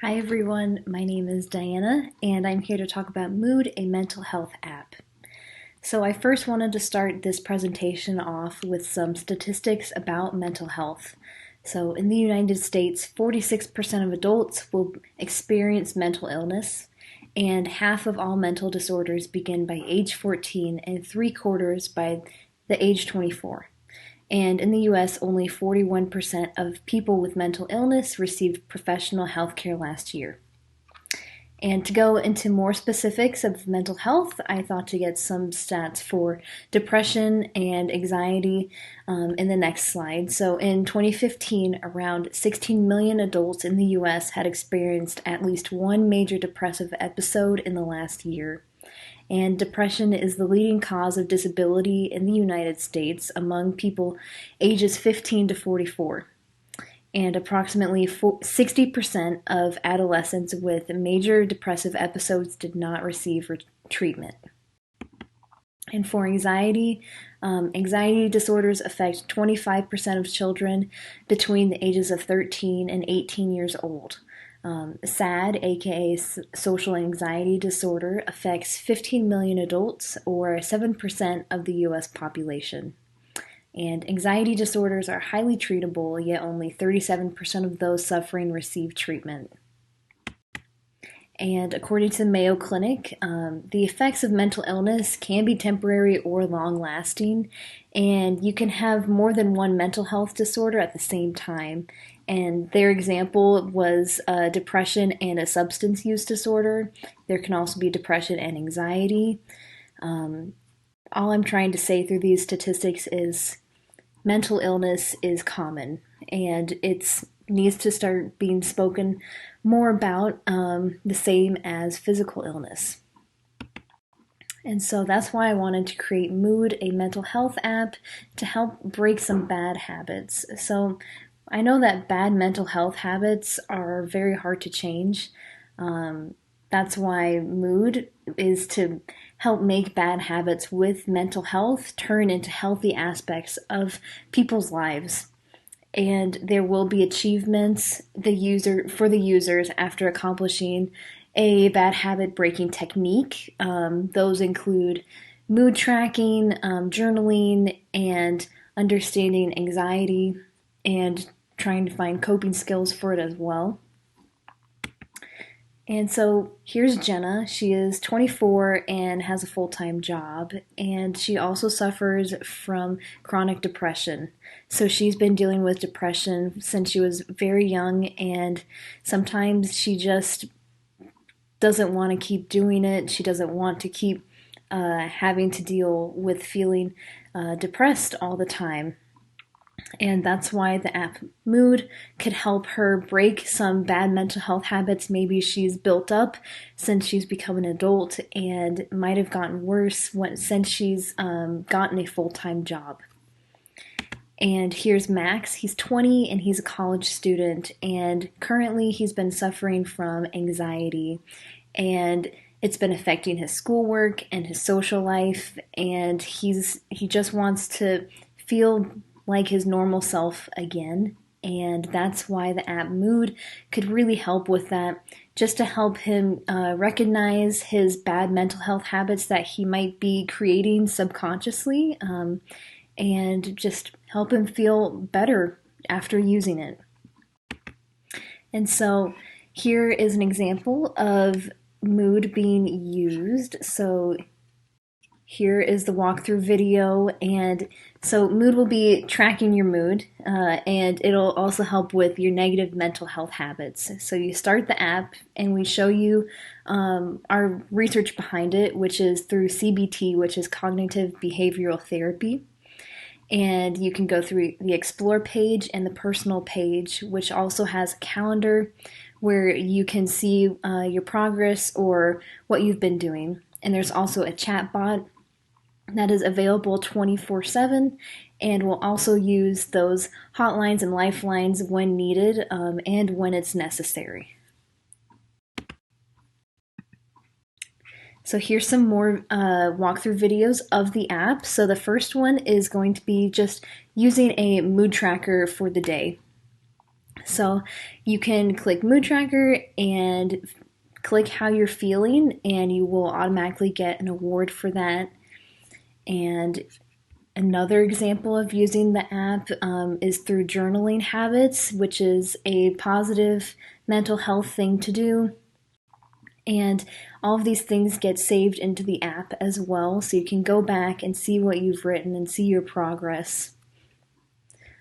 Hi everyone, my name is Diana and I'm here to talk about Mood, a mental health app. So I first wanted to start this presentation off with some statistics about mental health. So in the United States, 46% of adults will experience mental illness, and half of all mental disorders begin by age 14 and 3/4 by the age 24. And in the US, only 41% of people with mental illness received professional health care last year. And to go into more specifics of mental health, I thought to get some stats for depression and anxiety in the next slide. So in 2015, around 16 million adults in the US had experienced at least one major depressive episode in the last year. And depression is the leading cause of disability in the United States among people ages 15 to 44. And approximately 60% of adolescents with major depressive episodes did not receive treatment. And for anxiety, anxiety disorders affect 25% of children between the ages of 13 and 18 years old. SAD, aka social anxiety disorder, affects 15 million adults, or 7% of the US population. And anxiety disorders are highly treatable, yet only 37% of those suffering receive treatment. And according to the Mayo Clinic, the effects of mental illness can be temporary or long lasting, and you can have more than one mental health disorder at the same time. And their example was depression and a substance use disorder. There can also be depression and anxiety. All I'm trying to say through these statistics is mental illness is common, and it needs to start being spoken more about, the same as physical illness. And so that's why I wanted to create Mood, a mental health app, to help break some bad habits. So I know that bad mental health habits are very hard to change. That's why Mood is to help make bad habits with mental health turn into healthy aspects of people's lives. And there will be achievements for the users after accomplishing a bad habit breaking technique. Those include mood tracking, journaling, and understanding anxiety, and trying to find coping skills for it as well. And so here's Jenna. She is 24 and has a full-time job, and she also suffers from chronic depression. So she's been dealing with depression since she was very young, and sometimes she just doesn't want to keep doing it. She doesn't want to keep having to deal with feeling depressed all the time. And that's why the app Mood could help her break some bad mental health habits maybe she's built up since she's become an adult, and might have gotten worse since she's gotten a full-time job. And here's Max. He's 20 and he's a college student, and currently he's been suffering from anxiety, and it's been affecting his schoolwork and his social life, and he just wants to feel like his normal self again. And that's why the app Mood could really help with that, just to help him recognize his bad mental health habits that he might be creating subconsciously, and just help him feel better after using it. And so here is an example of Mood being used. So here is the walkthrough video, and so Mood will be tracking your mood, and it'll also help with your negative mental health habits. So you start the app, and we show you our research behind it, which is through CBT, which is cognitive behavioral therapy. And you can go through the Explore page and the Personal page, which also has a calendar where you can see your progress or what you've been doing. And there's also a chat bot that is available 24/7, and will also use those hotlines and lifelines when needed, and when it's necessary. So here's some more walkthrough videos of the app. So the first one is going to be just using a mood tracker for the day. So you can click mood tracker and click how you're feeling, and you will automatically get an award for that. And another example of using the app is through journaling habits, which is a positive mental health thing to do. And all of these things get saved into the app as well, so you can go back and see what you've written and see your progress.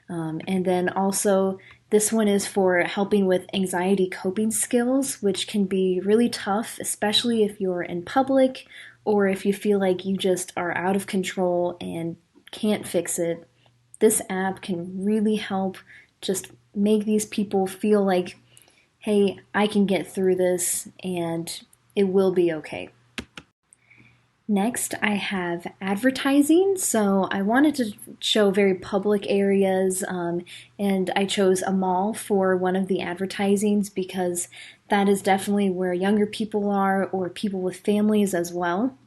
And then also, this one is for helping with anxiety coping skills, which can be really tough, especially if you're in public or if you feel like you just are out of control and can't fix it. This app can really help just make these people feel like, hey, I can get through this and it will be okay. Next, I have advertising. So I wanted to show very public areas, and I chose a mall for one of the advertisings because that is definitely where younger people are, or people with families as well,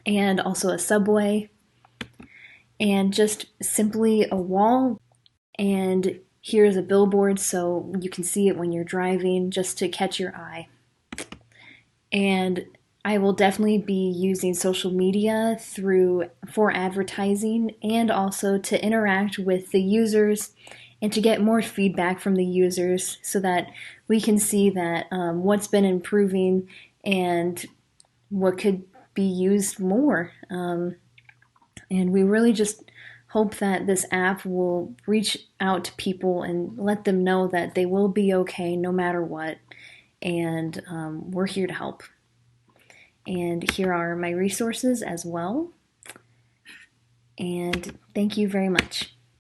and also a subway, and just simply a wall. And here's a billboard so you can see it when you're driving, just to catch your eye. And I will definitely be using social media for advertising, and also to interact with the users and to get more feedback from the users so that we can see that what's been improving and what could be used more. And we really just hope that this app will reach out to people and let them know that they will be okay no matter what. And we're here to help. And here are my resources as well. And thank you very much.